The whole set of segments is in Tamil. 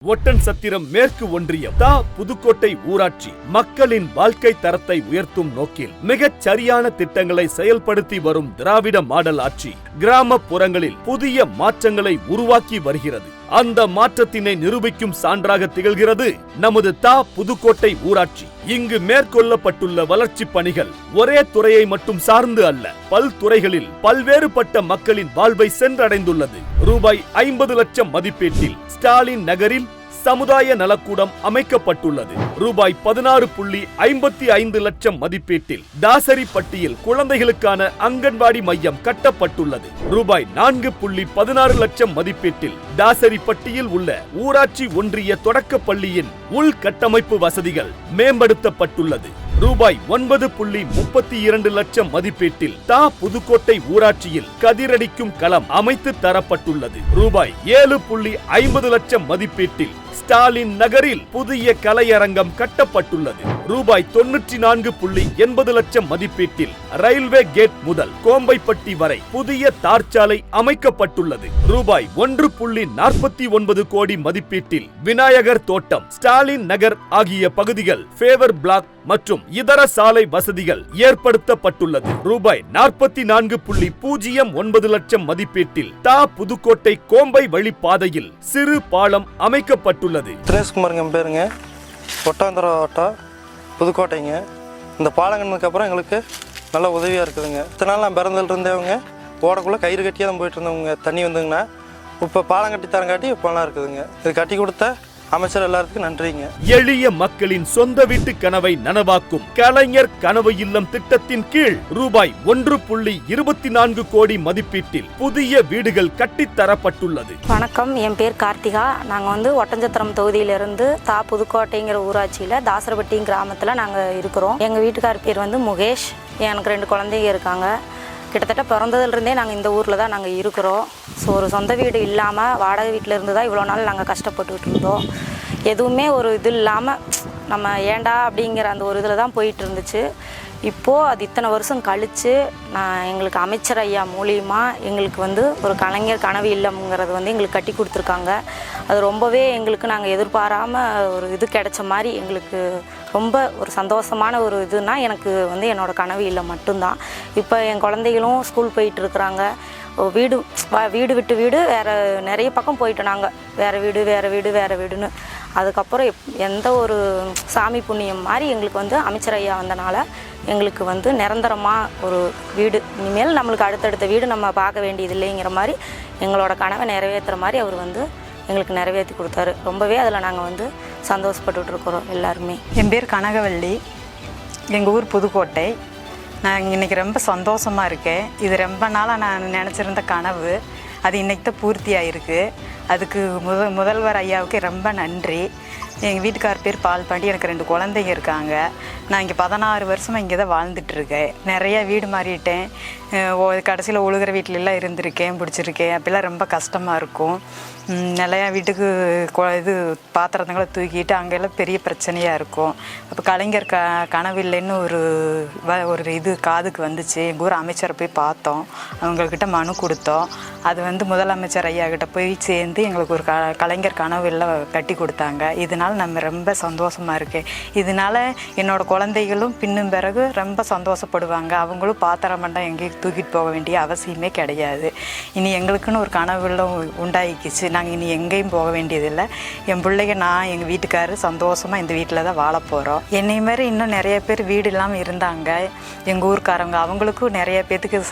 ஒட்டன்சத்திரம் மேற்கு ஒன்றியம் புதுக்கோட்டை ஊராட்சி மக்களின் வாழ்க்கை தரத்தை உயர்த்தும் நோக்கில் மிகச் சரியான திட்டங்களை செயல்படுத்தி வரும் திராவிட மாடல் ஆட்சி கிராமப்புறங்களில் புதிய மாற்றங்களை உருவாக்கி வருகிறது. அந்த மாற்றத்தினை நிரூபிக்கும் சான்றாக திகழ்கிறது நமது புதுக்கோட்டை ஊராட்சி. இங்கு மேற்கொள்ளப்பட்டுள்ள வளர்ச்சி பணிகள் ஒரே துறையை மட்டும் சார்ந்து அல்ல, பல்துறைகளில் பல்வேறுபட்ட மக்களின் வாழ்வை சென்றடைந்துள்ளது. ரூபாய் 50 லட்சம் மதிப்பீட்டில் ஸ்டாலின் நகரில் சமுதாய நலக்கூடம் அமைக்கப்பட்டுள்ளது. ரூபாய் 16.55 லட்சம் மதிப்பீட்டில் தாசரிப்பட்டியில் குழந்தைகளுக்கான அங்கன்வாடி மையம் கட்டப்பட்டுள்ளது. ரூபாய் 4.16 லட்சம் மதிப்பீட்டில் தாசரிப்பட்டியில் உள்ள ஊராட்சி ஒன்றிய தொடக்க பள்ளியின் உள்கட்டமைப்பு வசதிகள் மேம்படுத்தப்பட்டுள்ளது. ரூபாய் 9.32 லட்சம் மதிப்பீட்டில் புதுக்கோட்டை ஊராட்சியில் கதிரடிக்கும் களம் அமைத்து தரப்பட்டுள்ளது. ரூபாய் 7.50 லட்சம் மதிப்பீட்டில் ஸ்டாலின் நகரில் புதிய கலையரங்கம் கட்டப்பட்டுள்ளது. ரூபாய் 94.80 லட்சம் மதிப்பீட்டில் ரயில்வே கேட் முதல் கோம்பைப்பட்டி வரை புதிய தார்ச்சாலை அமைக்கப்பட்டுள்ளது. ரூபாய் 1.49 கோடி மதிப்பீட்டில் விநாயகர் தோட்டம், ஸ்டாலின் நகர் ஆகிய பகுதிகள் ஃபேவர் பிளாக் மற்றும் இதர சாலை வசதிகள் ஏற்படுத்தப்பட்டுள்ளது. ரூபாய் 44.09 லட்சம் மதிப்பீட்டில் புதுக்கோட்டை கோம்பை வழிப்பாதையில் சிறு பாலம் அமைக்கப்பட்டுள்ளது. தினேஷ்குமாருங்க பேருங்க, ஒட்டாந்தரம் புதுக்கோட்டைங்க. இந்த பாலம் கட்டினதுக்கு அப்புறம் எங்களுக்கு நல்ல உதவியாக இருக்குதுங்க. இத்தனை நாள் நான் பிறந்ததுல இருந்தவங்க ஓடக்குள்ளே கயிறு கட்டியாக தான் போயிட்டு இருந்தவங்க. தண்ணி வந்துங்கன்னா இப்போ பாலம் கட்டி தரங்காட்டி இப்போலாம் இருக்குதுங்க. இது கட்டி கொடுத்த அமைச்சர் எல்லாத்துக்கும் நன்றிங்க. எளிய மக்களின் சொந்த வீட்டு கனவை நனவாக்கும் கலைஞர் கனவு இல்லம் திட்டத்தின் கீழ் ரூபாய் 1.24 கோடி மதிப்பீட்டில் புதிய வீடுகள் கட்டித்தரப்பட்டுள்ளது. வணக்கம், என் பேர் கார்த்திகா. நாங்கள் ஒட்டஞ்சத்திரம் தொகுதியிலிருந்து புதுக்கோட்டைங்கிற ஊராட்சியில் தாசரப்பட்டி கிராமத்தில் நாங்கள் இருக்கிறோம். எங்கள் வீட்டுக்கார் பேர் முகேஷ். எனக்கு 2 குழந்தைங்க இருக்காங்க. கிட்டத்தட்ட பிறந்ததுலேருந்தே நாங்கள் இந்த ஊரில் தான் நாங்கள் இருக்கிறோம். ஸோ ஒரு சொந்த வீடு இல்லாமல் வாடகை வீட்டில் இருந்து தான் இவ்வளோ நாள் நாங்கள் கஷ்டப்பட்டுக்கிட்டு இருந்தோம். எதுவுமே ஒரு இது இல்லாமல் நம்ம ஏண்டா அப்படிங்கிற அந்த ஒரு இதில் தான் போயிட்டு இருந்துச்சு. இப்போது அது இத்தனை வருஷம் கழித்து எங்களுக்கு அமைச்சர் ஐயா மூலியமாக எங்களுக்கு ஒரு கலைஞர் கனவு இல்லம்ங்கிறது எங்களுக்கு கட்டி கொடுத்துருக்காங்க. அது ரொம்பவே எங்களுக்கு நாங்கள் எதிர்பாராமல் ஒரு இது கிடைச்ச மாதிரி எங்களுக்கு ரொம்ப ஒரு சந்தோஷமான ஒரு இதுனா எனக்கு என்னோடய கனவு இல்லம் மட்டும்தான். இப்போ என் குழந்தைகளும் ஸ்கூல் போயிட்டு இருக்கிறாங்க. வீடு விட்டு வீடு வேறு நிறைய பக்கம் போயிட்டோம் நாங்கள், வேறு வீடுன்னு. அதுக்கப்புறம் எந்த ஒரு சாமி புண்ணியம் மாதிரி எங்களுக்கு அமைச்சர் ஐயா வந்தனால எங்களுக்கு நிரந்தரமாக ஒரு வீடு, இனிமேல் நம்மளுக்கு அடுத்தடுத்த வீடு நம்ம பார்க்க வேண்டியது இல்லைங்கிற மாதிரி எங்களோட கனவை நிறைவேற்றுற மாதிரி அவர் எங்களுக்கு நிறைவேற்றி கொடுத்தாரு. ரொம்பவே அதில் நாங்கள் சந்தோஷப்பட்டுட்டு இருக்கிறோம் எல்லாருமே. என் பேர் கனகவள்ளி, எங்கள் ஊர் புதுக்கோட்டை. நான் இன்றைக்கி ரொம்ப சந்தோஷமாக இருக்கேன். இது ரொம்ப நாளாக நான் நினச்சிருந்த கனவு, அது இன்றைக்கி தான் பூர்த்தி ஆகிருக்கு. அதுக்கு முதல்வர் ஐயாவுக்கு ரொம்ப நன்றி. எங்கள் வீட்டுக்கார் பேர் பால்பாண்டி. எனக்கு 2 குழந்தைங்க இருக்காங்க. நான் இங்கே 16 வருஷமாக இங்கே தான் வாழ்ந்துட்டுருக்கேன். நிறையா வீடு மாறிட்டேன். கடைசியில் ஒழுகிற வீட்டிலலாம் இருந்திருக்கேன், பிடிச்சிருக்கேன். அப்போல்லாம் ரொம்ப கஷ்டமாக இருக்கும். நிறையா வீட்டுக்கு இது பாத்திரங்களை தூக்கிட்டு அங்கெல்லாம் பெரிய பிரச்சனையாக இருக்கும். அப்போ கலைஞர் கனவு இல்லைன்னு ஒரு இது காதுக்கு வந்துச்சு. எங்கள் ஊர் அமைச்சரை போய் பார்த்தோம், அவங்கக்கிட்ட மனு கொடுத்தோம். அது முதலமைச்சர் ஐயா கிட்ட போய் சேர்ந்து எங்களுக்கு ஒரு கலைஞர் கனவு இல்லை கட்டி கொடுத்தாங்க. இதனால் நம்ம ரொம்ப சந்தோஷமாக இருக்கேன். இதனால் என்னோடய குழந்தைகளும் பின்னும் பிறகு ரொம்ப சந்தோஷப்படுவாங்க. அவங்களும் பாத்திரம் மண்டா எங்கேயும் தூக்கிட்டு போக வேண்டிய அவசியமே கிடையாது. இனி எங்களுக்குன்னு ஒரு கனவுல உண்டாயிக்கிச்சு. நாங்கள் இனி எங்கேயும் போக வேண்டியதில்லை. என் பிள்ளைங்க, நான், எங்கள் வீட்டுக்காரர் சந்தோஷமாக இந்த வீட்டில் தான் வாழ போகிறோம். என்னை மாதிரி இன்னும் நிறைய பேர் வீடு இல்லாமல் இருந்தாங்க. எங்கள் ஊருக்காரங்க அவங்களுக்கும் நிறைய பேத்துக்கு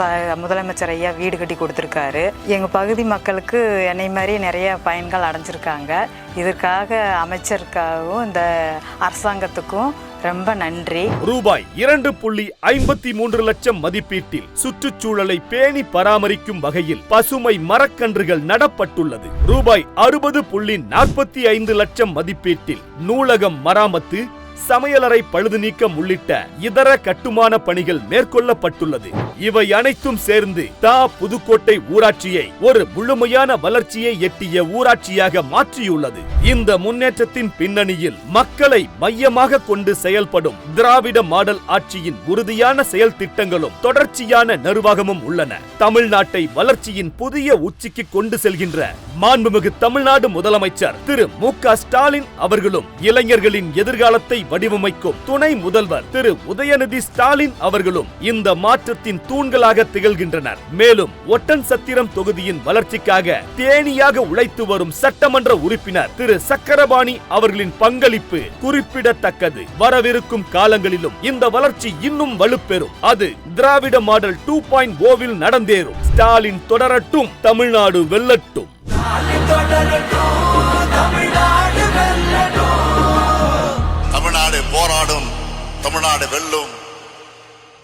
முதலமைச்சர் ஐயா வீடு கட்டி கொடுத்துருக்காரு. எங்கள் பகுதி மக்களுக்கு என்னை மாதிரி நிறைய பயன்கள் அடைஞ்சிருக்காங்க. இதற்காக அமைச்சருக்காகவும் இந்த அரசாங்கத்துக்கும் ரொம்ப நன்றி. ரூபாய் 2.53 லட்சம் மதிப்பீட்டில் சுற்றுச்சூழலை பேணி பராமரிக்கும் வகையில் பசுமை மரக்கன்றுகள் நடப்பட்டுள்ளது. ரூபாய் 60.45 லட்சம் மதிப்பீட்டில் நூலகம் மராமத்து, சமையலறை பழுது நீக்கம் உள்ளிட்ட இதர கட்டுமான பணிகள் மேற்கொள்ளப்பட்டுள்ளது. இவை அனைத்தும் சேர்ந்து புதுக்கோட்டை ஊராட்சியை ஒரு முழுமையான வளர்ச்சியை எட்டிய ஊராட்சியாக மாற்றியுள்ளது. இந்த முன்னேற்றத்தின் பின்னணியில் மக்களை மையமாக கொண்டு செயல்படும் திராவிட மாடல் ஆட்சியின் உறுதியான செயல் திட்டங்களும் தொடர்ச்சியான நிர்வாகமும் உள்ளன. தமிழ்நாட்டை வளர்ச்சியின் புதிய உச்சிக்கு கொண்டு செல்கின்ற மாண்புமிகு தமிழ்நாடு முதலமைச்சர் திரு மு.க. ஸ்டாலின் அவர்களும் இளைஞர்களின் எதிர்காலத்தை வடிவமைக்கும் துணை முதல்வர் திரு உதயநிதி ஸ்டாலின் அவர்களும் இந்த மாற்றத்தின் தூண்களாக திகழ்கின்றனர். மேலும் ஒட்டன்சத்திரம் தொகுதியின் வளர்ச்சிக்காக தேனியாக உழைத்து வரும் சட்டமன்ற உறுப்பினர் திரு சக்கரபாணி அவர்களின் பங்களிப்பு குறிப்பிடத்தக்கது. வரவிருக்கும் காலங்களிலும் இந்த வளர்ச்சி இன்னும் வலுப்பெறும். அது திராவிட மாடல் 2.0 நடந்தேறும். ஸ்டாலின் தொடரட்டும், தமிழ்நாடு வெல்லட்டும். தமிழ்நாடு போராடும், தமிழ்நாடு வெல்லும்.